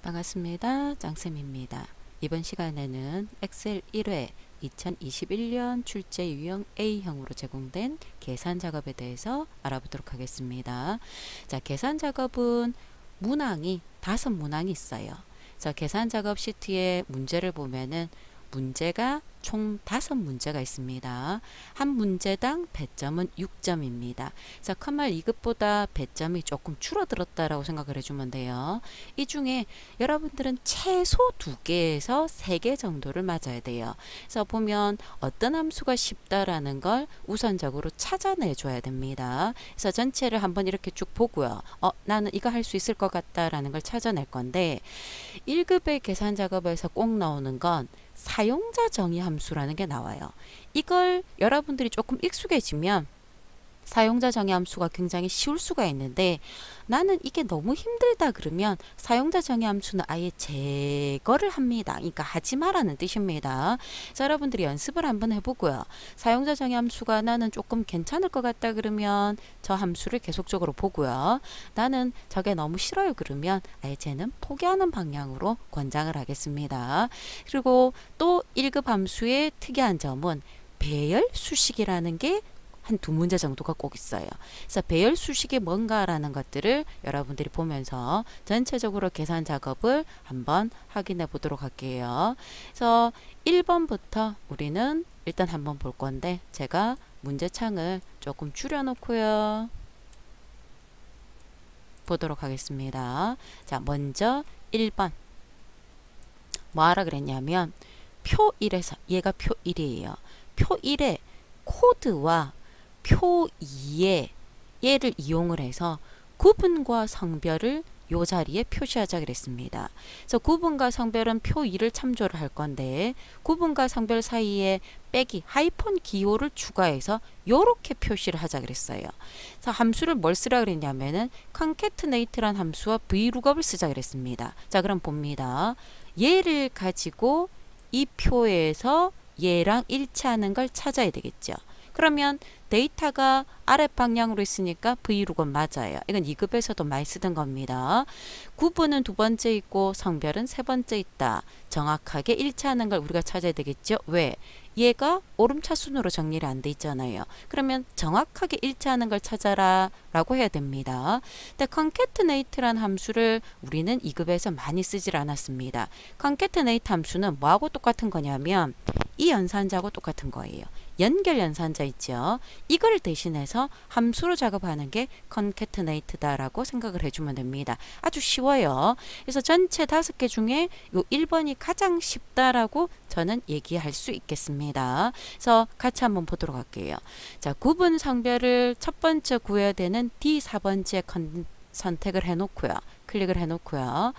반갑습니다. 짱쌤입니다. 이번 시간에는 엑셀 1회 2021년 출제 유형 A형으로 제공된 계산 작업에 대해서 알아보도록 하겠습니다. 자, 계산 작업은 문항이 5문항이 있어요. 자, 계산 작업 시트의 문제를 보면은 문제가 총 5문제가 있습니다. 한 문제당 배점은 6점입니다. 자, 컴말 2급보다 배점이 조금 줄어들었다라고 생각을 해주면 돼요. 이 중에 여러분들은 최소 2개에서 3개 정도를 맞아야 돼요. 그래서 보면 어떤 함수가 쉽다라는 걸 우선적으로 찾아내줘야 됩니다. 그래서 전체를 한번 이렇게 쭉 보고요. 나는 이거 할 수 있을 것 같다라는 걸 찾아낼 건데 1급의 계산 작업에서 꼭 나오는 건 사용자 정의 함수라는 게 나와요. 이걸 여러분들이 조금 익숙해지면 사용자 정의 함수가 굉장히 쉬울 수가 있는데 나는 이게 너무 힘들다 그러면 사용자 정의 함수는 아예 제거를 합니다. 그러니까 하지 마라는 뜻입니다. 자, 여러분들이 연습을 한번 해보고요. 사용자 정의 함수가 나는 조금 괜찮을 것 같다 그러면 저 함수를 계속적으로 보고요. 나는 저게 너무 싫어요 그러면 아예 쟤는 포기하는 방향으로 권장을 하겠습니다. 그리고 또 1급 함수의 특이한 점은 배열 수식이라는 게 한 2문제 정도가 꼭 있어요. 그래서 배열 수식이 뭔가라는 것들을 여러분들이 보면서 전체적으로 계산 작업을 한번 확인해 보도록 할게요. 그래서 1번부터 우리는 일단 한번 볼 건데 제가 문제창을 조금 줄여 놓고요. 보도록 하겠습니다. 자, 먼저 1번 뭐 하라 그랬냐면 표 1에서 얘가 표 1이에요. 표 1의 코드와 표 2에 얘를 이용을 해서 구분과 성별을 요 자리에 표시하자 그랬습니다. 그래서 구분과 성별은 표 2를 참조를 할 건데 구분과 성별 사이에 빼기 하이픈 기호를 추가해서 요렇게 표시를 하자 그랬어요. 그래서 함수를 뭘 쓰라 그랬냐면은 concatenate란 함수와 vlookup을 쓰자 그랬습니다. 자, 그럼 봅니다. 얘를 가지고 이 표에서 얘랑 일치하는 걸 찾아야 되겠죠. 그러면 데이터가 아랫 방향으로 있으니까 vlook은 맞아요. 이건 2급에서도 많이 쓰던 겁니다. 구분은 2번째 있고 성별은 3번째 있다. 정확하게 일치하는 걸 우리가 찾아야 되겠죠. 왜? 얘가 오름차순으로 정리를 안 돼 있잖아요. 그러면 정확하게 일치하는 걸 찾아라 라고 해야 됩니다. 근데 concatenate란 함수를 우리는 2급에서 많이 쓰질 않았습니다. concatenate 함수는 뭐하고 똑같은 거냐면 이 연산자하고 똑같은 거예요. 연결 연산자 있죠. 이걸 대신해서 함수로 작업하는 게 concatenate다라고 생각을 해주면 됩니다. 아주 쉬워요. 그래서 전체 5개 중에 요 1번이 가장 쉽다라고 저는 얘기할 수 있겠습니다. 그래서 같이 한번 보도록 할게요. 자, 구분 성별을 첫 번째 구해야 되는 D4번째 선택을 해놓고요. 클릭을 해놓고요.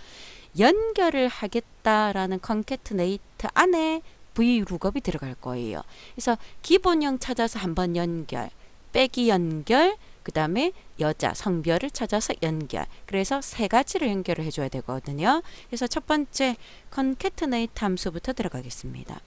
연결을 하겠다라는 concatenate 안에 vlookup이 들어갈 거예요. 그래서 기본형 찾아서 한번 연결, 빼기 연결, 그 다음에 여자 성별을 찾아서 연결. 그래서 3가지를 연결을 해줘야 되거든요. 그래서 첫 번째 concatenate 함수부터 들어가겠습니다.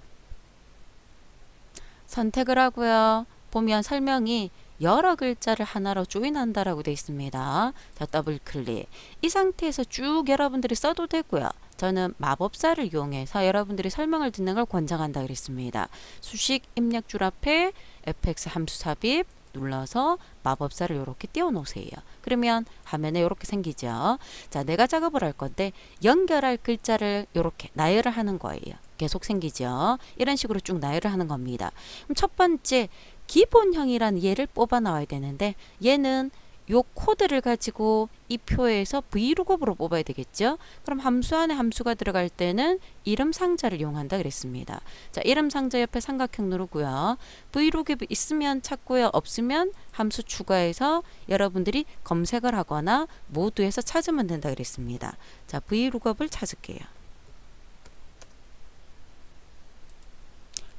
선택을 하고요. 보면 설명이 여러 글자를 하나로 조인한다라고 되어 있습니다. 자, 더블 클릭. 이 상태에서 쭉 여러분들이 써도 되고요. 저는 마법사를 이용해서 여러분들이 설명을 듣는 걸 권장한다 그랬습니다. 수식 입력 줄 앞에 fx 함수 삽입 눌러서 마법사를 이렇게 띄워 놓으세요. 그러면 화면에 이렇게 생기죠. 자, 내가 작업을 할 건데 연결할 글자를 이렇게 나열을 하는 거예요. 계속 생기죠. 이런 식으로 쭉 나열을 하는 겁니다. 그럼 첫 번째 기본형이라는 얘를 뽑아 나와야 되는데 얘는 요 코드를 가지고 이 표에서 vlookup으로 뽑아야 되겠죠. 그럼 함수 안에 함수가 들어갈 때는 이름 상자를 이용한다 그랬습니다. 자, 이름 상자 옆에 삼각형 누르고요. vlookup이 있으면 찾고요. 없으면 함수 추가해서 여러분들이 검색을 하거나 모두에서 찾으면 된다 그랬습니다. 자, vlookup을 찾을게요.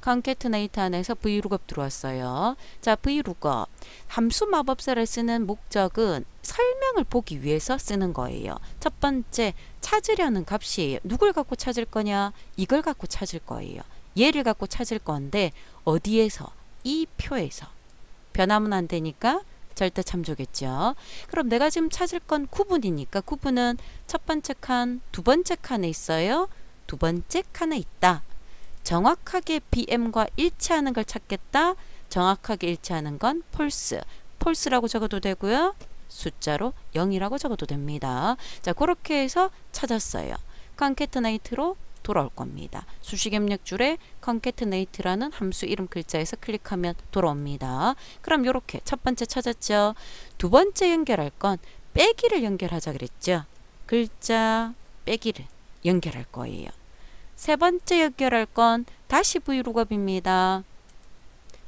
concatenate 안에서 vlookup 들어왔어요. 자, vlookup 함수 마법사를 쓰는 목적은 설명을 보기 위해서 쓰는 거예요. 첫 번째 찾으려는 값이에요. 누굴 갖고 찾을 거냐? 이걸 갖고 찾을 거예요. 얘를 갖고 찾을 건데 어디에서? 이 표에서. 변하면 안 되니까 절대 참조겠죠. 그럼 내가 지금 찾을 건 구분이니까 구분은 첫 번째 칸, 두 번째 칸에 있어요. 두 번째 칸에 있다. 정확하게 BM과 일치하는 걸 찾겠다. 정확하게 일치하는 건 false. false라고 적어도 되고요. 숫자로 0이라고 적어도 됩니다. 자, 그렇게 해서 찾았어요. concatenate로 돌아올 겁니다. 수식 입력줄에 concatenate라는 함수 이름 글자에서 클릭하면 돌아옵니다. 그럼 이렇게 첫 번째 찾았죠. 두 번째 연결할 건 빼기를 연결하자 그랬죠. 글자 빼기를 연결할 거예요. 세 번째 연결할 건 다시 vlookup입니다.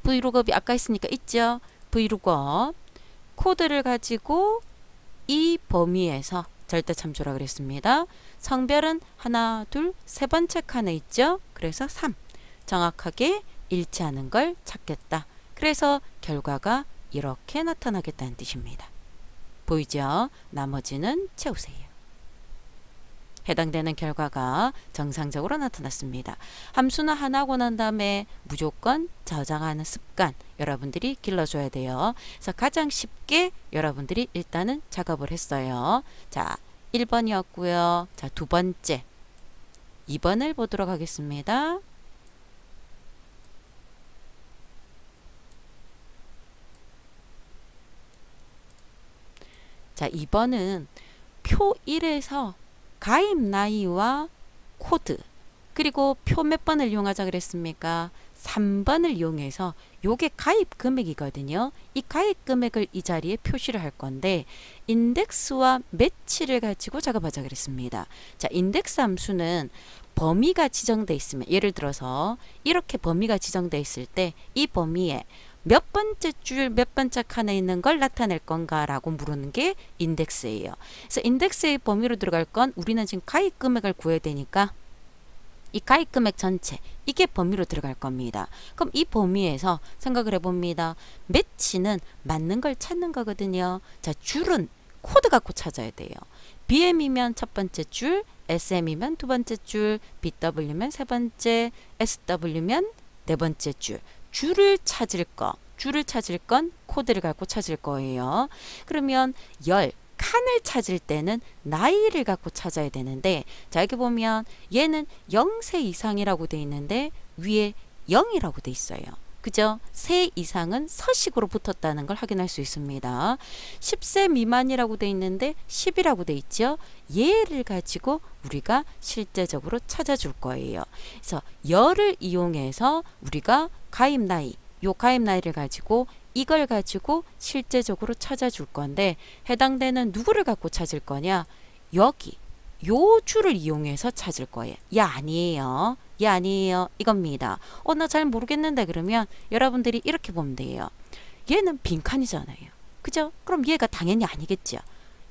vlookup이 아까 했으니까 있죠. vlookup 코드를 가지고 이 범위에서 절대 참조라 그랬습니다. 성별은 하나, 둘, 세 번째 칸에 있죠. 그래서 3. 정확하게 일치하는 걸 찾겠다. 그래서 결과가 이렇게 나타나겠다는 뜻입니다. 보이죠? 나머지는 채우세요. 해당되는 결과가 정상적으로 나타났습니다. 함수나 하나 하고 난 다음에 무조건 저장하는 습관 여러분들이 길러줘야 돼요. 그래서 가장 쉽게 여러분들이 일단은 작업을 했어요. 자, 1번이었고요. 자, 두 번째 2번을 보도록 하겠습니다. 자, 2번은 표 1에서 가입 나이와 코드 그리고 표 몇 번을 이용하자 그랬습니까? 3번을 이용해서 요게 가입 금액이거든요. 이 가입 금액을 이 자리에 표시를 할 건데 인덱스와 매치를 가지고 작업하자 그랬습니다. 자, 인덱스 함수는 범위가 지정되어 있으면 예를 들어서 이렇게 범위가 지정되어 있을 때 이 범위에 몇 번째 줄 몇 번째 칸에 있는 걸 나타낼 건가 라고 물으는 게 인덱스예요. 그래서 인덱스의 범위로 들어갈 건 우리는 지금 가입 금액을 구해야 되니까 이 가입 금액 전체 이게 범위로 들어갈 겁니다. 그럼 이 범위에서 생각을 해봅니다. 매치는 맞는 걸 찾는 거거든요. 자, 줄은 코드 갖고 찾아야 돼요. BM이면 첫 번째 줄, SM이면 두 번째 줄, BW면 세 번째, SW면 네 번째 줄. 줄을 찾을 건 코드를 갖고 찾을 거예요. 그러면 칸을 찾을 때는 나이를 갖고 찾아야 되는데 자, 여기 보면 얘는 0세 이상이라고 돼 있는데 위에 0이라고 돼 있어요. 그죠? 세 이상은 서식으로 붙었다는 걸 확인할 수 있습니다. 10세 미만이라고 돼 있는데 10이라고 돼 있죠. 얘를 가지고 우리가 실제적으로 찾아줄 거예요. 그래서 열을 이용해서 우리가 가입 나이, 요 가입 나이를 가지고 이걸 가지고 실제적으로 찾아줄 건데 해당되는 누구를 갖고 찾을 거냐? 여기 요 줄을 이용해서 찾을 거예요. 아니에요. 아니에요. 이겁니다. 나 잘 모르겠는데 그러면 여러분들이 이렇게 보면 돼요. 얘는 빈칸이잖아요. 그죠? 그럼 얘가 당연히 아니겠죠.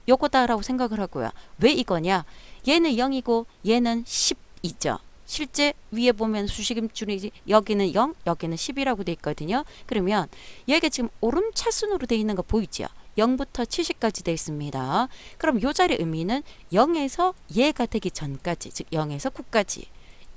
요거다라고 생각을 하고요. 왜 이거냐? 얘는 0이고 얘는 10이죠. 실제 위에 보면 수식임줄이 여기는 0, 여기는 10이라고 돼 있거든요. 그러면 얘가 지금 오름차순으로 돼 있는 거 보이죠? 0부터 70까지 돼 있습니다. 그럼 요 자리 의미는 0에서 얘가 되기 전까지, 즉 0에서 9까지.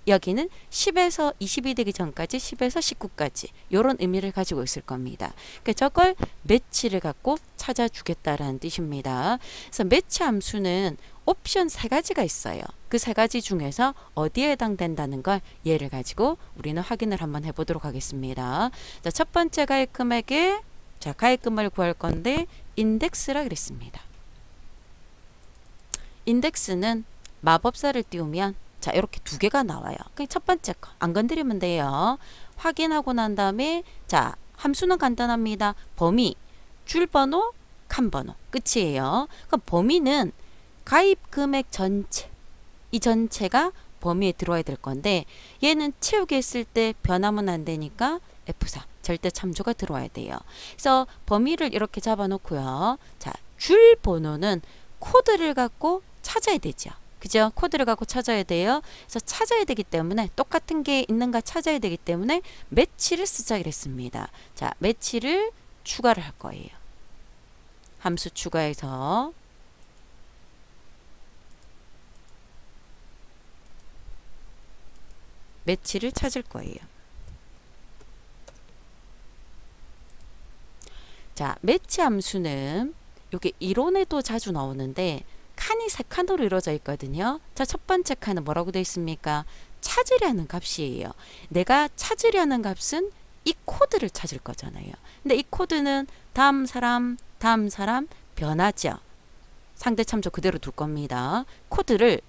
여기는 10에서 20이 되기 전까지 10에서 19까지 이런 의미를 가지고 있을 겁니다. 그러니까 저걸 매치를 갖고 찾아주겠다라는 뜻입니다. 그래서 매치 함수는 옵션 3가지가 있어요. 그 3가지 중에서 어디에 해당된다는 걸 얘를 가지고 우리는 확인을 한번 해보도록 하겠습니다. 자, 첫 번째 가입 금액에 가입 금액을 구할 건데 인덱스라 그랬습니다. 인덱스는 마법사를 띄우면 자, 이렇게 두 개가 나와요. 첫 번째 거 안 건드리면 돼요. 확인하고 난 다음에 자, 함수는 간단합니다. 범위, 줄번호, 칸번호 끝이에요. 그럼 범위는 가입 금액 전체, 이 전체가 범위에 들어와야 될 건데 얘는 채우기 했을 때 변하면 안 되니까 F4 절대 참조가 들어와야 돼요. 그래서 범위를 이렇게 잡아놓고요. 자, 줄 번호는 코드를 갖고 찾아야 되죠. 그죠? 코드를 갖고 찾아야 돼요. 그래서 찾아야 되기 때문에 똑같은 게 있는가 찾아야 되기 때문에 매치를 쓰자 그랬습니다. 자, 매치를 추가를 할 거예요. 함수 추가해서 매치를 찾을 거예요. 자, 매치 함수는 요게 이론에도 자주 나오는데 칸이 세 칸으로 이루어져 있거든요. 자, 첫 번째 칸은 뭐라고 되어 있습니까? 찾으려는 값이에요. 내가 찾으려는 값은 이 코드를 찾을 거잖아요. 근데 이 코드는 다음 사람 변하죠. 상대 참조 그대로 둘 겁니다. 코드를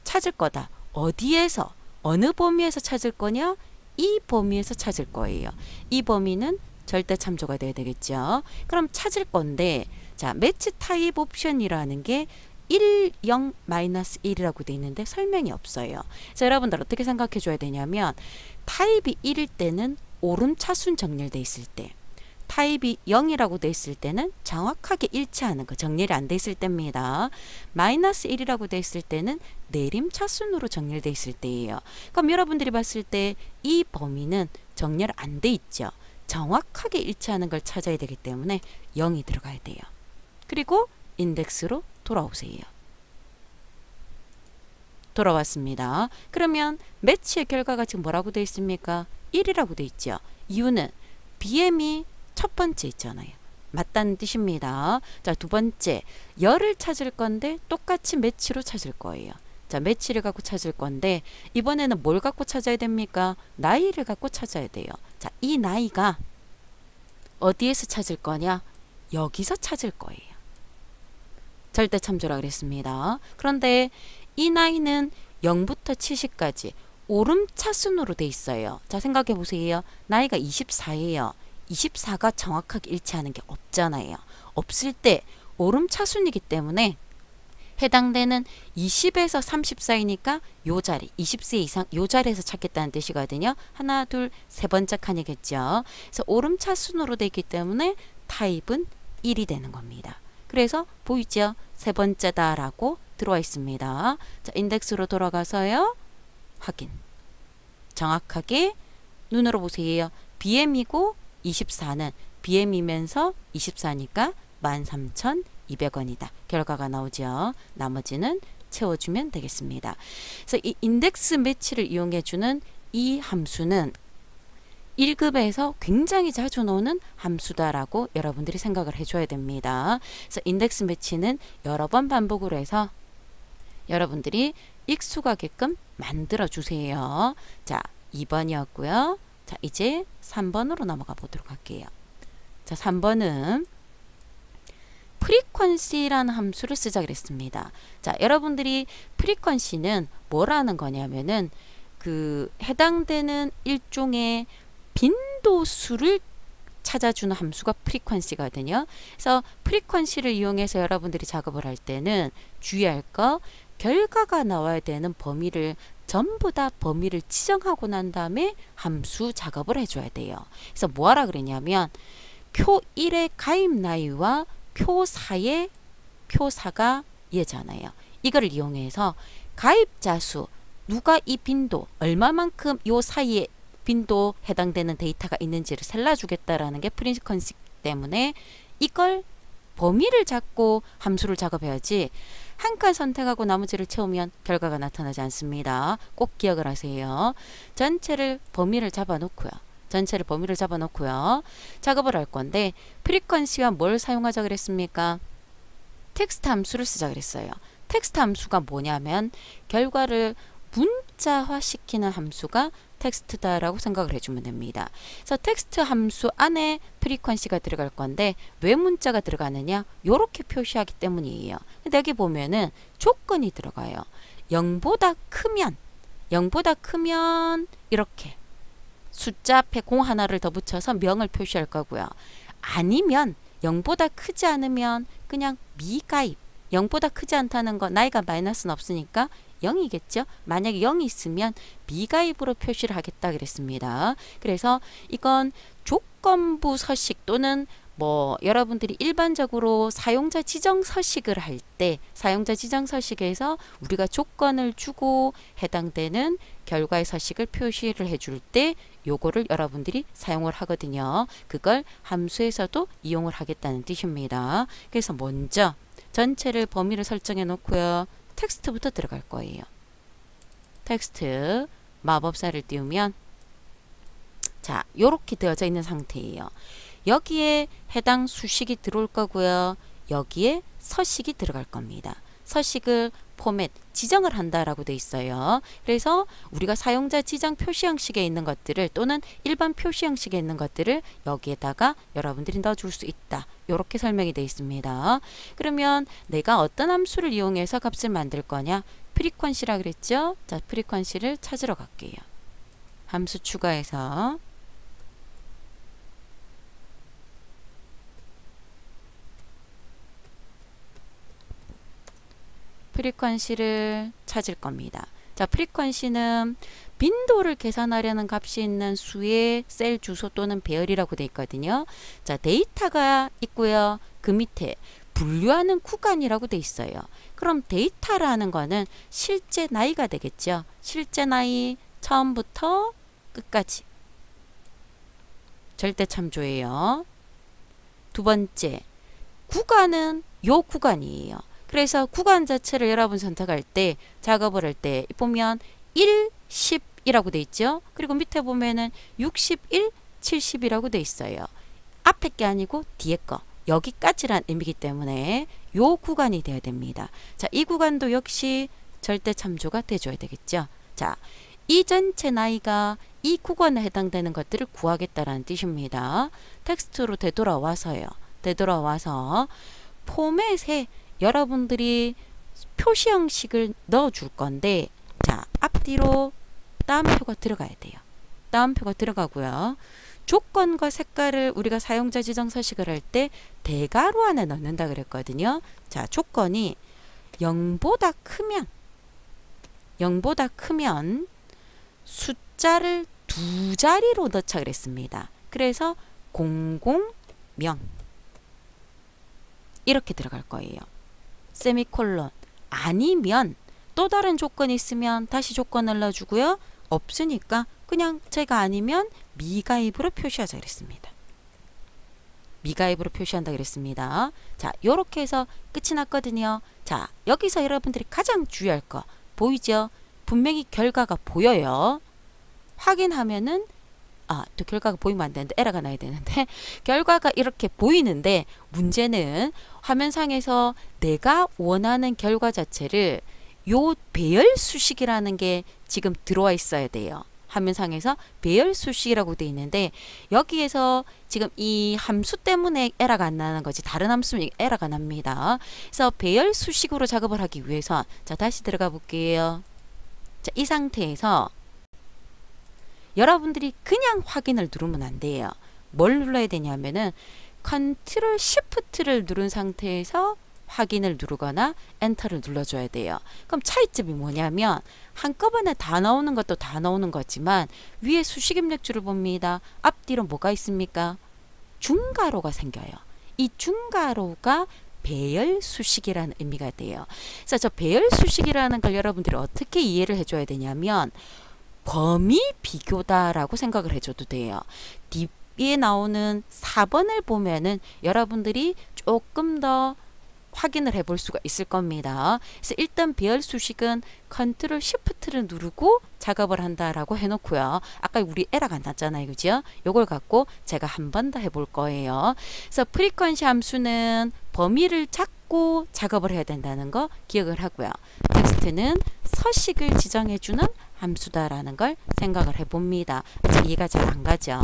찾을 거다. 어디에서, 어느 범위에서 찾을 거냐? 이 범위에서 찾을 거예요. 이 범위는 절대 참조가 돼야 되겠죠. 그럼 찾을 건데, 자, 매치 타입 옵션이라는 게 1, 0, 마이너스 1이라고 돼 있는데 설명이 없어요. 자, 여러분들 어떻게 생각해 줘야 되냐면, 타입이 1일 때는 오름차순 정렬돼 있을 때, 타입이 0이라고 돼 있을 때는 정확하게 일치하는 거, 정렬이 안 돼 있을 때입니다. 마이너스 1이라고 돼 있을 때는 내림차순으로 정렬돼 있을 때예요. 그럼 여러분들이 봤을 때 이 범위는 정렬 안 돼 있죠. 정확하게 일치하는 걸 찾아야 되기 때문에 0이 들어가야 돼요. 그리고 인덱스로 돌아오세요. 돌아왔습니다. 그러면 매치의 결과가 지금 뭐라고 돼 있습니까? 1이라고 돼 있죠. 이유는 BM이 첫 번째 있잖아요. 맞다는 뜻입니다. 자, 두 번째, 열을 찾을 건데 똑같이 매치로 찾을 거예요. 자, 매치를 갖고 찾을 건데 이번에는 뭘 갖고 찾아야 됩니까? 나이를 갖고 찾아야 돼요. 자, 이 나이가 어디에서 찾을 거냐? 여기서 찾을 거예요. 절대 참조라 그랬습니다. 그런데 이 나이는 0부터 70까지 오름차순으로 돼 있어요. 자, 생각해 보세요. 나이가 24예요. 24가 정확하게 일치하는 게 없잖아요. 없을 때 오름차순이기 때문에 해당되는 20에서 30 사이니까 요 자리, 20세 이상 요 자리에서 찾겠다는 뜻이거든요. 하나, 둘, 세 번째 칸이겠죠. 그래서 오름차순으로 되어 있기 때문에 타입은 1이 되는 겁니다. 그래서 보이죠? 세 번째다라고 들어와 있습니다. 자, 인덱스로 돌아가서요. 확인. 정확하게 눈으로 보세요. BM이고 24는 BM이면서 24니까 13,200원이다. 결과가 나오죠. 나머지는 채워주면 되겠습니다. 그래서 이 인덱스 매치를 이용해주는 이 함수는 1급에서 굉장히 자주 나오는 함수다라고 여러분들이 생각을 해줘야 됩니다. 그래서 인덱스 매치는 여러 번 반복을 해서 여러분들이 익숙하게끔 만들어 주세요. 자, 2번이었고요. 자, 이제 3번으로 넘어가 보도록 할게요. 자, 3번은 프리퀀시라는 함수를 쓰자 그랬습니다. 자, 여러분들이 프리퀀시는 뭐라는 거냐면은 그 해당되는 일종의 빈도수를 찾아주는 함수가 프리퀀시거든요. 그래서 프리퀀시를 이용해서 여러분들이 작업을 할 때는 주의할 거, 결과가 나와야 되는 범위를 전부 다 범위를 지정하고 난 다음에 함수 작업을 해줘야 돼요. 그래서 뭐 하라 그랬냐면 표 1의 가입 나이와 표 4의 표 4가 얘잖아요. 이거를 이용해서 가입자 수, 누가 이 빈도, 얼마만큼 요 사이에 빈도 해당되는 데이터가 있는지를 셀라주겠다라는 게 프리퀀시 때문에 이걸 범위를 잡고 함수를 작업해야지 한 칸 선택하고 나머지를 채우면 결과가 나타나지 않습니다. 꼭 기억을 하세요. 전체를 범위를 잡아놓고요. 작업을 할 건데 프리퀀시와 뭘 사용하자 그랬습니까? 텍스트 함수를 쓰자 그랬어요. 텍스트 함수가 뭐냐면 결과를 문자화 시키는 함수가 텍스트다라고 생각을 해주면 됩니다. 그래서 텍스트 함수 안에 프리퀀시가 들어갈 건데 왜 문자가 들어가느냐? 요렇게 표시하기 때문이에요. 근데 여기 보면은 조건이 들어가요. 0보다 크면 이렇게 숫자 앞에 공 하나를 더 붙여서 명을 표시할 거고요. 아니면 0보다 크지 않으면 그냥 미가입. 0보다 크지 않다는 거 나이가 마이너스는 없으니까 0이겠죠. 만약에 0이 있으면 미가입으로 표시를 하겠다 그랬습니다. 그래서 이건 조건부 서식 또는 뭐 여러분들이 일반적으로 사용자 지정 서식을 할 때 사용자 지정 서식에서 우리가 조건을 주고 해당되는 결과의 서식을 표시를 해줄 때 요거를 여러분들이 사용을 하거든요. 그걸 함수에서도 이용을 하겠다는 뜻입니다. 그래서 먼저 전체를 범위를 설정해 놓고요. 텍스트부터 들어갈 거예요. 텍스트 마법사를 띄우면 자, 요렇게 되어져 있는 상태예요. 여기에 해당 수식이 들어올 거고요. 여기에 서식이 들어갈 겁니다. 서식을 포맷, 지정을 한다라고 돼 있어요. 그래서 우리가 사용자 지정 표시 형식에 있는 것들을 또는 일반 표시 형식에 있는 것들을 여기에다가 여러분들이 넣어줄 수 있다. 이렇게 설명이 되어 있습니다. 그러면 내가 어떤 함수를 이용해서 값을 만들 거냐? 프리퀀시라 그랬죠? 자, 프리퀀시를 찾으러 갈게요. 함수 추가해서 프리퀀시를 찾을 겁니다. 자, 프리퀀시는 빈도를 계산하려는 값이 있는 수의 셀 주소 또는 배열이라고 되어 있거든요. 자, 데이터가 있고요. 그 밑에 분류하는 구간이라고 되어 있어요. 그럼 데이터라는 거는 실제 나이가 되겠죠. 실제 나이 처음부터 끝까지. 절대 참조예요. 두 번째, 구간은 요 구간이에요. 그래서 구간 자체를 여러분 선택할 때, 작업을 할 때 보면 1, 10이라고 돼 있죠. 그리고 밑에 보면은 61, 70이라고 돼 있어요. 앞에 게 아니고 뒤에 거. 여기까지란 의미이기 때문에 요 구간이 돼야 됩니다. 자, 이 구간도 역시 절대 참조가 돼줘야 되겠죠. 자, 이 전체 나이가 이 구간에 해당되는 것들을 구하겠다라는 뜻입니다. 텍스트로 되돌아와서요. 되돌아와서 포맷에 여러분들이 표시 형식을 넣어 줄 건데, 자, 앞뒤로 따옴표가 들어가야 돼요. 따옴표가 들어가고요. 조건과 색깔을 우리가 사용자 지정 서식을 할 때 대괄호 안에 넣는다 그랬거든요. 자, 조건이 0보다 크면 숫자를 두 자리로 넣자 그랬습니다. 그래서 00명 이렇게 들어갈 거예요. 세미콜론. 아니면 또 다른 조건이 있으면 다시 조건을 넣어주고요. 없으니까 그냥 제가 아니면 미가입으로 표시하자 그랬습니다. 미가입으로 표시한다 그랬습니다. 자, 요렇게 해서 끝이 났거든요. 자, 여기서 여러분들이 가장 주의할 거 보이죠? 분명히 결과가 보여요. 확인하면은 또 결과가 보이면 안 되는데 에러가 나야 되는데 결과가 이렇게 보이는데 문제는 화면상에서 내가 원하는 결과 자체를 요 배열 수식이라는 게 지금 들어와 있어야 돼요. 화면상에서 배열 수식이라고 되어 있는데 여기에서 지금 이 함수 때문에 에러가 안 나는 거지 다른 함수는 에러가 납니다. 그래서 배열 수식으로 작업을 하기 위해서 자, 다시 들어가 볼게요. 자, 이 상태에서 여러분들이 그냥 확인을 누르면 안 돼요. 뭘 눌러야 되냐면은 컨트롤 시프트를 누른 상태에서 확인을 누르거나 엔터를 눌러줘야 돼요. 그럼 차이점이 뭐냐면 한꺼번에 다 나오는 것도 다 나오는 거지만 위에 수식 입력줄을 봅니다. 앞뒤로 뭐가 있습니까? 중괄호가 생겨요. 이 중괄호가 배열 수식이라는 의미가 돼요. 그래서 저 배열 수식이라는 걸 여러분들이 어떻게 이해를 해줘야 되냐면 범위 비교다라고 생각을 해줘도 돼요. 뒤에 나오는 4번을 보면은 여러분들이 조금 더 확인을 해볼 수가 있을 겁니다. 그래서 일단 배열 수식은 컨트롤 시프트를 누르고 작업을 한다라고 해놓고요. 아까 우리 에러가 안 났잖아요. 그죠? 요걸 갖고 제가 한 번 더 해볼 거예요. 그래서 프리퀀시 함수는 범위를 잡고 작업을 해야 된다는 거 기억을 하고요. 텍스트는 서식을 지정해주는 함수다라는 걸 생각을 해봅니다. 이해가 잘 안 가죠?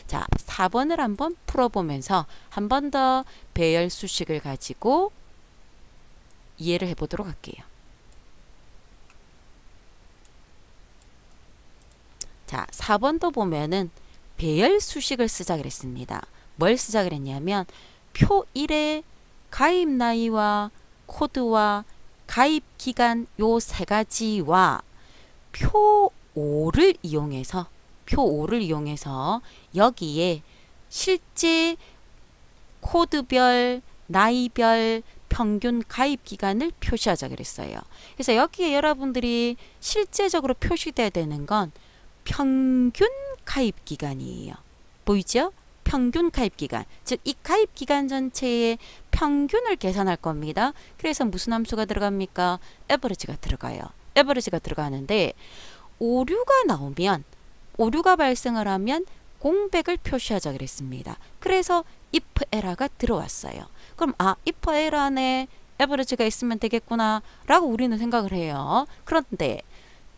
자, 4번을 한번 풀어보면서 한 번 더 배열 수식을 가지고 이해를 해보도록 할게요. 자, 4번도 보면은 배열 수식을 쓰자 그랬습니다. 뭘 쓰자 그랬냐면 표 1의 가입 나이와 코드와 가입 기간 요 세 가지와 표 5를 이용해서 여기에 실제 코드별, 나이별, 평균 가입 기간을 표시하자 그랬어요. 그래서 여기에 여러분들이 실제적으로 표시돼야 되는 건 평균 가입 기간이에요. 보이죠? 평균 가입 기간. 즉, 이 가입 기간 전체의 평균을 계산할 겁니다. 그래서 무슨 함수가 들어갑니까? 에버리지가 들어가요. 에버리지가 들어가는데 오류가 나오면 오류가 발생을 하면 공백을 표시하자 그랬습니다. 그래서 if 에러가 들어왔어요. 그럼 if 에러 안에 average가 있으면 되겠구나 라고 우리는 생각을 해요. 그런데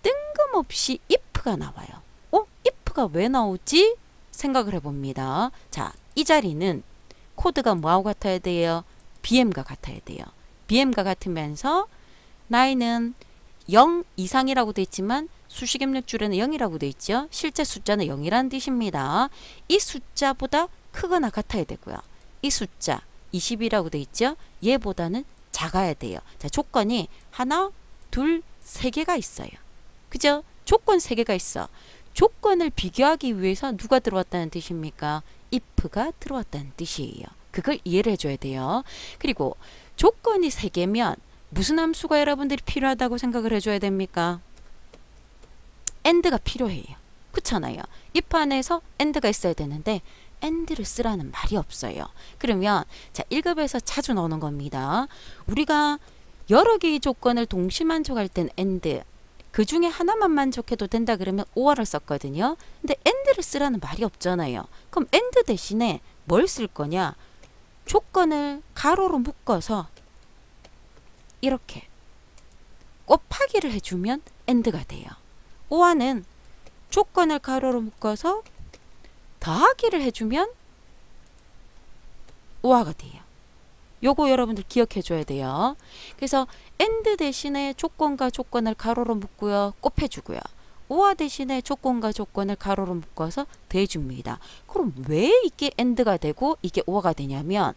뜬금없이 if가 나와요. if가 왜 나오지? 생각을 해봅니다. 자, 이 자리는 코드가 뭐하고 같아야 돼요? BM과 같아야 돼요. BM과 같으면서 나이는 0 이상이라고 돼 있지만 수식 입력줄에는 0이라고 돼 있죠. 실제 숫자는 0이라는 뜻입니다. 이 숫자보다 크거나 같아야 되고요. 이 숫자 20이라고 돼 있죠. 얘보다는 작아야 돼요. 자, 조건이 하나, 둘, 세 개가 있어요. 그죠? 조건 세 개가 있어. 조건을 비교하기 위해서 누가 들어왔다는 뜻입니까? if가 들어왔다는 뜻이에요. 그걸 이해를 해줘야 돼요. 그리고 조건이 세 개면 무슨 함수가 여러분들이 필요하다고 생각을 해줘야 됩니까? and가 필요해요. 그렇잖아요. if 안에서 and가 있어야 되는데 and를 쓰라는 말이 없어요. 그러면 자, 1급에서 자주 나오는 겁니다. 우리가 여러 개의 조건을 동시 만족할 땐 and, 그 중에 하나만 만족해도 된다 그러면 or를 썼거든요. 근데 and를 쓰라는 말이 없잖아요. 그럼 and 대신에 뭘 쓸 거냐? 조건을 가로로 묶어서 이렇게 곱하기를 해주면 and가 돼요. or는 조건을 가로로 묶어서 더하기를 해주면 or가 돼요. 요거 여러분들 기억해 줘야 돼요. 그래서 and 대신에 조건과 조건을 가로로 묶고요. 곱해주고요. or 대신에 조건과 조건을 가로로 묶어서 더해줍니다. 그럼 왜 이게 and가 되고 이게 or가 되냐면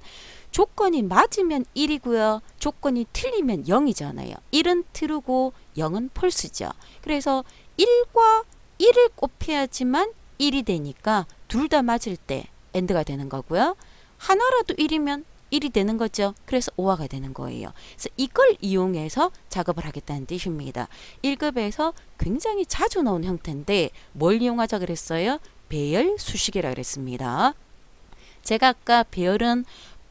조건이 맞으면 1이고요. 조건이 틀리면 0이잖아요. 1은 true고 0은 false죠. 그래서 1과 1을 곱해야지만 1이 되니까 둘 다 맞을 때 and가 되는 거고요. 하나라도 1이면 1이 되는 거죠. 그래서 or가 되는 거예요. 그래서 이걸 이용해서 작업을 하겠다는 뜻입니다. 1급에서 굉장히 자주 나오는 형태인데 뭘 이용하자 그랬어요? 배열 수식이라 그랬습니다. 제가 아까 배열은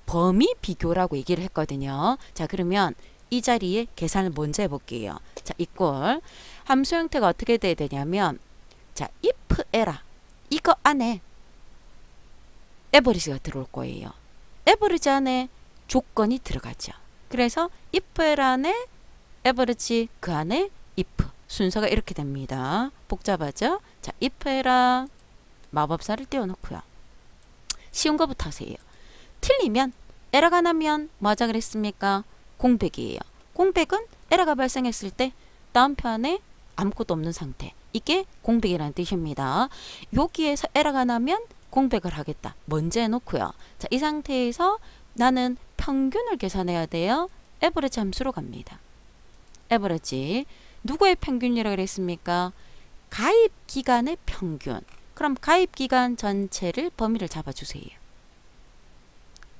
범위 비교라고 얘기를 했거든요. 자, 그러면 이 자리에 계산을 먼저 해볼게요. 자, 이꼴 함수 형태가 어떻게 돼야 되냐면 자, if 에라 이거 안에 average가 들어올 거예요. average 안에 조건이 들어가죠. 그래서 if 에라 안에 average, 그 안에 if 순서가 이렇게 됩니다. 복잡하죠? 자, if 에라 마법사를 띄워놓고요. 쉬운 거부터 하세요. 틀리면 에러가 나면 뭐 하자 그랬습니까? 공백이에요. 공백은 에러가 발생했을 때 다음 편에 아무것도 없는 상태. 이게 공백이라는 뜻입니다. 여기에서 에러가 나면 공백을 하겠다. 먼저 해놓고요. 자, 이 상태에서 나는 평균을 계산해야 돼요. 에버리지 함수로 갑니다. 에버리지. 누구의 평균이라고 그랬습니까? 가입 기간의 평균. 그럼 가입 기간 전체를 범위를 잡아주세요.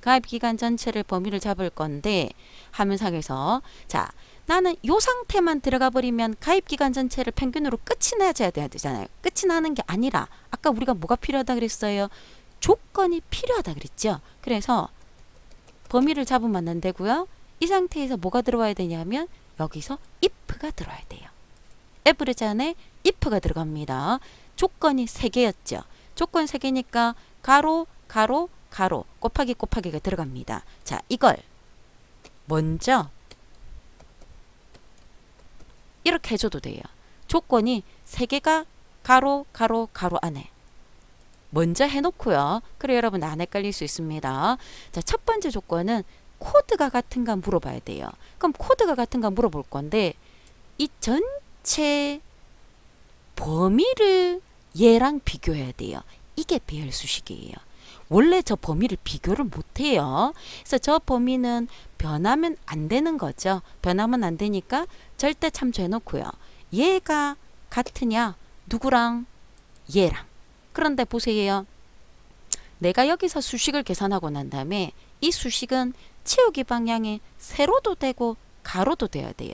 가입 기간 전체를 범위를 잡을 건데 화면상에서 자, 나는 요 상태만 들어가 버리면 가입 기간 전체를 평균으로 끝이 나야 되잖아요. 끝이 나는 게 아니라 아까 우리가 뭐가 필요하다 그랬어요? 조건이 필요하다 그랬죠. 그래서 범위를 잡으면 안 되고요. 이 상태에서 뭐가 들어와야 되냐면 여기서 if가 들어와야 돼요. average 안에 if가 들어갑니다. 조건이 3개였죠. 조건 3개니까 가로, 가로, 가로, 곱하기, 곱하기가 들어갑니다. 자, 이걸 먼저 이렇게 해줘도 돼요. 조건이 3개가 가로, 가로, 가로 안에 먼저 해놓고요. 그래 여러분 안 헷갈릴 수 있습니다. 자, 첫 번째 조건은 코드가 같은가 물어봐야 돼요. 그럼 코드가 같은가 물어볼 건데 이 전체 범위를 얘랑 비교해야 돼요. 이게 배열 수식이에요. 원래 저 범위를 비교를 못해요. 그래서 저 범위는 변하면 안 되는 거죠. 변하면 안 되니까 절대 참조해 놓고요. 얘가 같으냐? 누구랑? 얘랑. 그런데 보세요. 내가 여기서 수식을 계산하고 난 다음에 이 수식은 채우기 방향이 세로도 되고 가로도 돼야 돼요.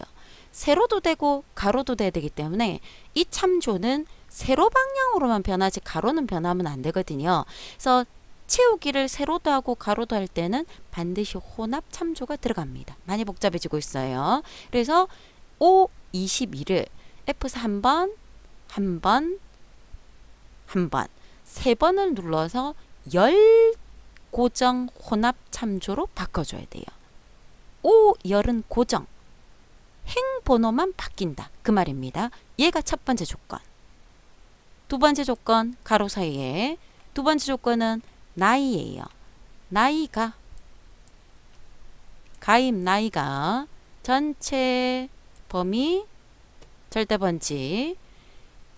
세로도 되고 가로도 돼야 되기 때문에 이 참조는 세로 방향으로만 변하지 가로는 변하면 안 되거든요. 그래서 채우기를 세로도 하고 가로도 할 때는 반드시 혼합 참조가 들어갑니다. 많이 복잡해지고 있어요. 그래서 5, 22를 F4 한 번, 한 번, 한 번, 3번을 눌러서 열 고정 혼합 참조로 바꿔줘야 돼요. 오 열은 고정. 행 번호만 바뀐다. 그 말입니다. 얘가 첫 번째 조건. 두 번째 조건 가로 사이에 두 번째 조건은 나이예요. 나이가 가입 나이가 전체 범위 절대 번지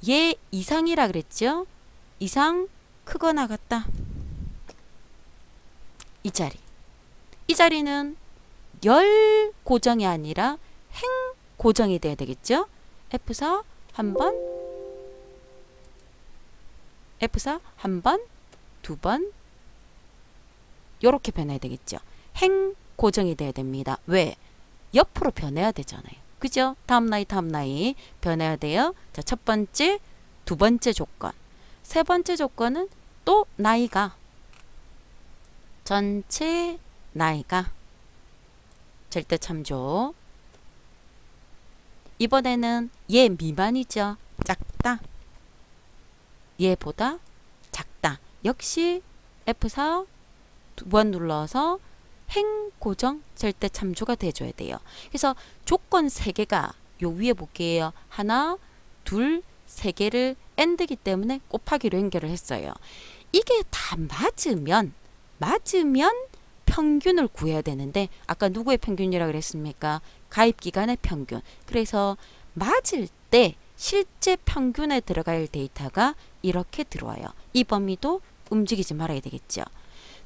얘 이상이라 그랬죠? 이상 크거나 같다. 이 자리. 이 자리는 열 고정이 아니라 행 고정이 돼야 되겠죠? F4 한 번, F4 한 번, 두 번 요렇게 변해야 되겠죠. 행 고정이 돼야 됩니다. 왜? 옆으로 변해야 되잖아요. 그죠? 다음 나이 다음 나이 변해야 돼요. 자, 첫 번째, 두 번째 조건. 세 번째 조건은 또 나이가 전체 나이가 절대 참조. 이번에는 얘 미만이죠. 작다. 얘보다 작다. 역시 F4 두 번 눌러서 행 고정 절대 참조가 돼줘야 돼요. 그래서 조건 3개가 요 위에 볼게요. 하나, 둘, 3개를 AND이기 때문에 곱하기로 연결을 했어요. 이게 다 맞으면 평균을 구해야 되는데 아까 누구의 평균이라고 그랬습니까? 가입기간의 평균. 그래서 맞을 때 실제 평균에 들어갈 데이터가 이렇게 들어와요. 이 범위도 움직이지 말아야 되겠죠.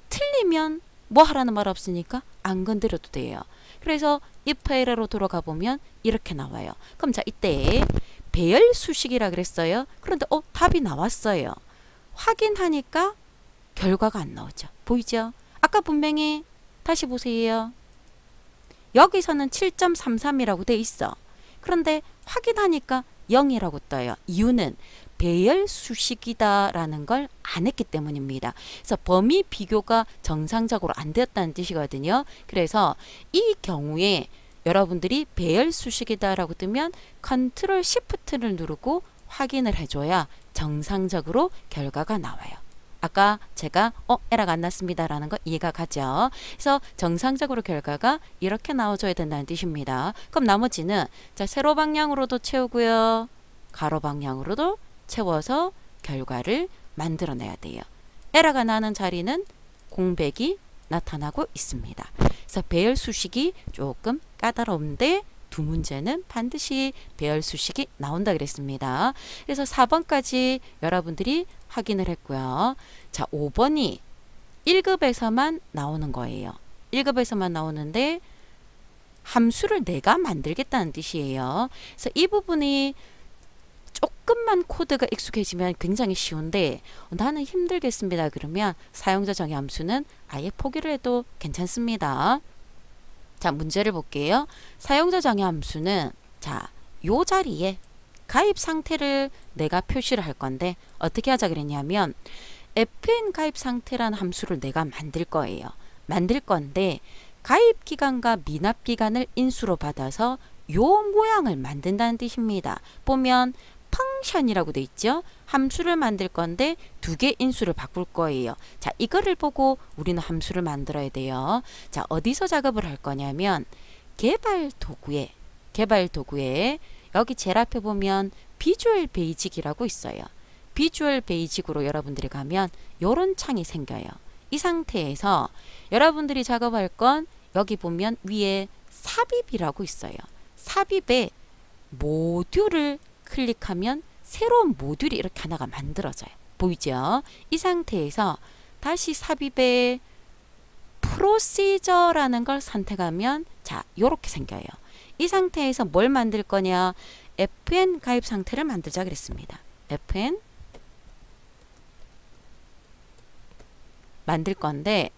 틀리면 뭐 하라는 말 없으니까 안 건드려도 돼요. 그래서 if error로 돌아가 보면 이렇게 나와요. 그럼 자 이때 배열 수식이라 그랬어요. 그런데 답이 나왔어요. 확인하니까 결과가 안 나오죠. 보이죠? 아까 분명히 다시 보세요. 여기서는 7.33이라고 돼 있어. 그런데 확인하니까 0이라고 떠요. 이유는 배열 수식이다 라는 걸 안 했기 때문입니다. 그래서 범위 비교가 정상적으로 안 되었다는 뜻이거든요. 그래서 이 경우에 여러분들이 배열 수식이다 라고 뜨면 컨트롤 시프트를 누르고 확인을 해줘야 정상적으로 결과가 나와요. 아까 제가 에러가 안 났습니다 라는 거 이해가 가죠. 그래서 정상적으로 결과가 이렇게 나와줘야 된다는 뜻입니다. 그럼 나머지는 자 세로 방향으로도 채우고요. 가로 방향으로도 채워서 결과를 만들어내야 돼요. 에러가 나는 자리는 공백이 나타나고 있습니다. 그래서 배열 수식이 조금 까다로운데 두 문제는 반드시 배열 수식이 나온다 그랬습니다. 그래서 4번까지 여러분들이 확인을 했고요. 자, 5번이 1급에서만 나오는 거예요. 1급에서만 나오는데 함수를 내가 만들겠다는 뜻이에요. 그래서 이 부분이 조금만 코드가 익숙해지면 굉장히 쉬운데 나는 힘들겠습니다. 그러면 사용자 정의 함수는 아예 포기를 해도 괜찮습니다. 자, 문제를 볼게요. 사용자 정의 함수는 자, 요 자리에 가입 상태를 내가 표시를 할 건데 어떻게 하자 그랬냐면 fn 가입 상태라는 함수를 내가 만들 거예요. 만들 건데 가입 기간과 미납 기간을 인수로 받아서 요 모양을 만든다는 뜻입니다. 보면 펑션이라고 돼 있죠. 함수를 만들 건데 2개 인수를 바꿀 거예요. 자, 이거를 보고 우리는 함수를 만들어야 돼요. 자, 어디서 작업을 할 거냐면 개발 도구에 여기 제일 앞에 보면 비주얼 베이직이라고 있어요. 비주얼 베이직으로 여러분들이 가면 요런 창이 생겨요. 이 상태에서 여러분들이 작업할 건 여기 보면 위에 삽입이라고 있어요. 삽입에 모듈을 클릭하면 새로운 모듈이 이렇게 하나가 만들어져요. 보이죠? 이 상태에서 다시 삽입에 프로시저라는 걸 선택하면 자, 요렇게 생겨요. 이 상태에서 뭘 만들 거냐? fn 가입 상태를 만들자 그랬습니다. fn 만들 건데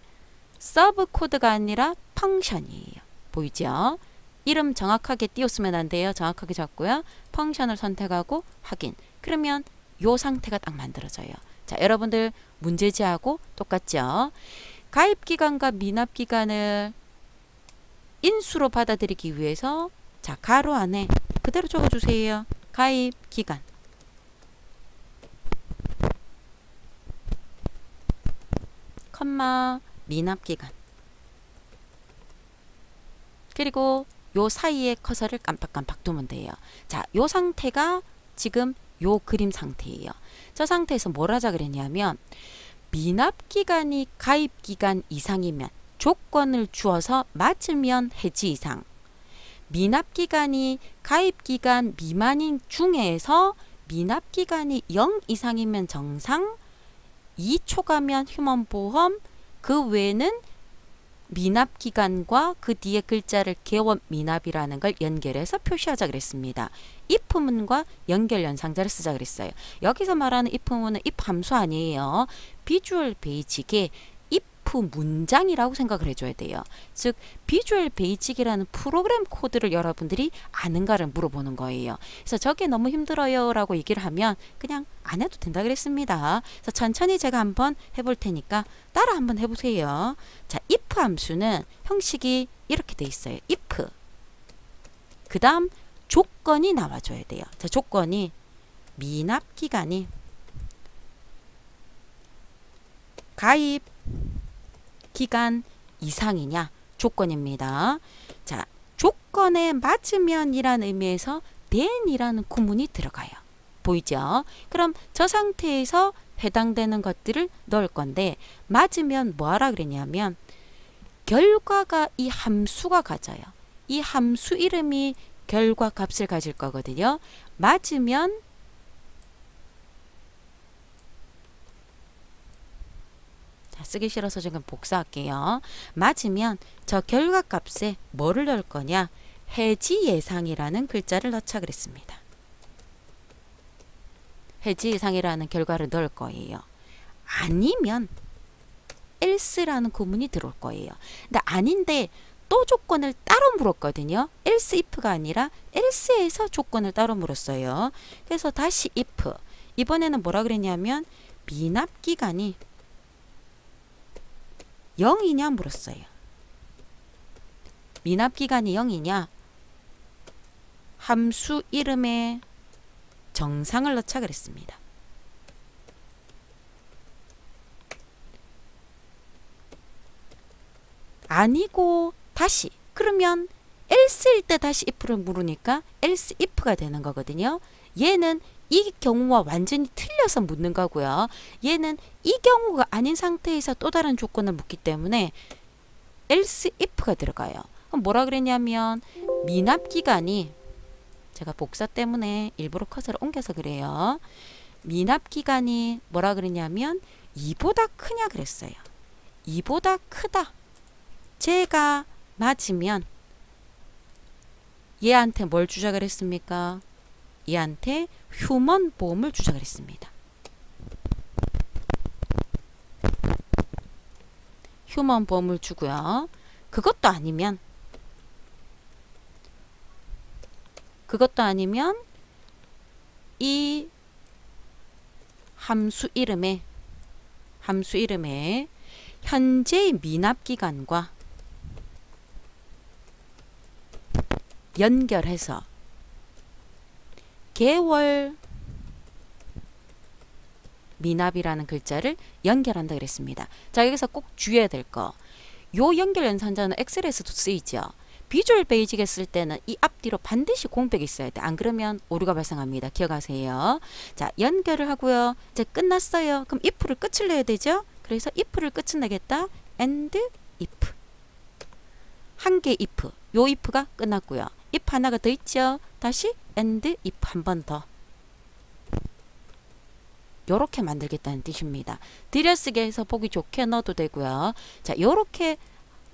서브 코드가 아니라 펑션이에요. 보이죠? 이름 정확하게 띄웠으면 안 돼요. 정확하게 잡고요. 펑션을 선택하고 확인. 그러면 요 상태가 딱 만들어져요. 자, 여러분들 문제지하고 똑같죠? 가입 기간과 미납 기간을 인수로 받아들이기 위해서 자, 가로 안에 그대로 적어주세요. 가입 기간. 미납기간. 그리고 요 사이에 커서를 깜빡깜빡 두면 돼요. 자, 요 상태가 지금 요 그림 상태예요. 저 상태에서 뭘 하자 그랬냐면 미납기간이 가입기간 이상이면 조건을 주어서 맞으면 해지 이상, 미납기간이 가입기간 미만인 중에서 미납기간이 0 이상이면 정상, 2초가면 휴먼보험, 그 외에는 미납기간과 그 뒤에 글자를 개원 미납이라는 걸 연결해서 표시하자 그랬습니다. if문과 연결 연상자를 쓰자 그랬어요. 여기서 말하는 if문은 if 함수 아니에요. 비주얼 베이직의 if 문장이라고 생각을 해줘야 돼요. 즉 비주얼 베이직이라는 프로그램 코드를 여러분들이 아는가를 물어보는 거예요. 그래서 저게 너무 힘들어요 라고 얘기를 하면 그냥 안 해도 된다 그랬습니다. 그래서 천천히 제가 한번 해볼 테니까 따라 한번 해보세요. 자, if 함수는 형식이 이렇게 돼 있어요. if 그 다음 조건이 나와줘야 돼요. 자, 조건이 미납기간이 가입 기간 이상이냐 조건입니다. 자, 조건에 맞으면이라는 의미에서 then이라는 구문이 들어가요. 보이죠? 그럼 저 상태에서 해당되는 것들을 넣을 건데 맞으면 뭐 하라 그랬냐면 결과가 이 함수가 가져요. 이 함수 이름이 결과 값을 가질 거거든요. 맞으면 쓰기 싫어서 지금 복사할게요. 맞으면 저 결과 값에 뭐를 넣을 거냐? 해지 예상이라는 글자를 넣자 그랬습니다. 해지 예상이라는 결과를 넣을 거예요. 아니면 else라는 구문이 들어올 거예요. 근데 아닌데 또 조건을 따로 물었거든요. else if가 아니라 else에서 조건을 따로 물었어요. 그래서 다시 if. 이번에는 뭐라 그랬냐면 미납기간이 0이냐 물었어요. 미납기간이 0이냐? 함수 이름에 정상을 넣자 그랬습니다. 아니고 다시 그러면 else일 때 다시 if를 물으니까 else if가 되는 거거든요. 얘는 이 경우와 완전히 틀려서 묻는 거고요. 얘는 이 경우가 아닌 상태에서 또 다른 조건을 묻기 때문에 else if가 들어가요. 그럼 뭐라 그랬냐면 미납기간이 제가 복사 때문에 일부러 커서를 옮겨서 그래요. 미납기간이 뭐라 그랬냐면 2보다 크냐 그랬어요. 2보다 크다. 제가 맞으면 얘한테 뭘 주자 그랬습니까? 얘한테 휴먼 보험을 주자 그랬습니다. 휴먼 보험을 주고요. 그것도 아니면 이 함수 이름에 현재의 미납기간과 연결해서 개월 미납이라는 글자를 연결한다 그랬습니다. 자, 여기서 꼭 주의해야 될 거. 요 연결 연산자는 엑셀에서도 쓰이죠. 비주얼 베이직에 쓸 때는 이 앞뒤로 반드시 공백이 있어야 돼. 안 그러면 오류가 발생합니다. 기억하세요. 자, 연결을 하고요. 이제 끝났어요. 그럼 if를 끝을 내야 되죠. 그래서 if를 끝을 내겠다. and if. 한 개 if. 요 if가 끝났고요. if 하나가 더 있죠. 다시 and if 한 번 더. 요렇게 만들겠다는 뜻입니다. 들여쓰기 해서 보기 좋게 넣어도 되고요. 자, 요렇게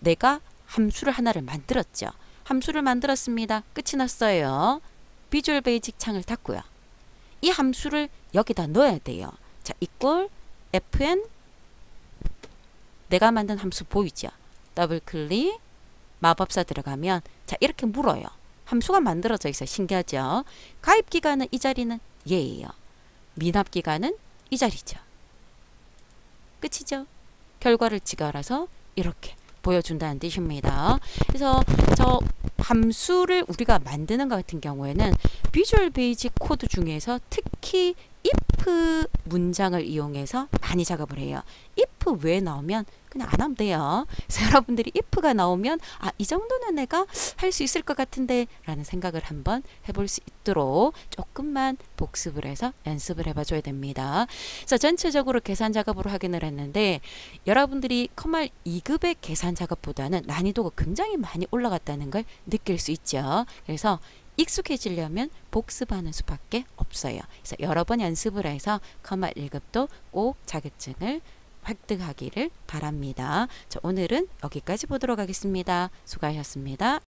내가 함수를 하나를 만들었죠. 함수를 만들었습니다. 끝이 났어요. 비주얼 베이직 창을 닫고요. 이 함수를 여기다 넣어야 돼요. 자, equal fn 내가 만든 함수 보이죠? 더블 클릭 마법사 들어가면 자, 이렇게 물어요. 함수가 만들어져 있어요. 신기하죠? 가입기간은 이 자리는 얘예요. 미납기간은 이 자리죠. 끝이죠? 결과를 지가 알아서 이렇게 보여준다는 뜻입니다. 그래서 저 함수를 우리가 만드는 것 같은 경우에는 비주얼 베이직 코드 중에서 특히 if 문장을 이용해서 많이 작업을 해요. if if 왜 나오면 그냥 안 하면 돼요. 그래서 여러분들이 if가 나오면 아, 이 정도는 내가 할 수 있을 것 같은데 라는 생각을 한번 해볼 수 있도록 조금만 복습을 해서 연습을 해봐 줘야 됩니다. 그래서 전체적으로 계산 작업으로 확인을 했는데 여러분들이 컴활 2급의 계산 작업보다는 난이도가 굉장히 많이 올라갔다는 걸 느낄 수 있죠. 그래서 익숙해지려면 복습하는 수밖에 없어요. 그래서 여러 번 연습을 해서 컴활 1급도 꼭 자격증을 획득하기를 바랍니다. 자, 오늘은 여기까지 보도록 하겠습니다. 수고하셨습니다.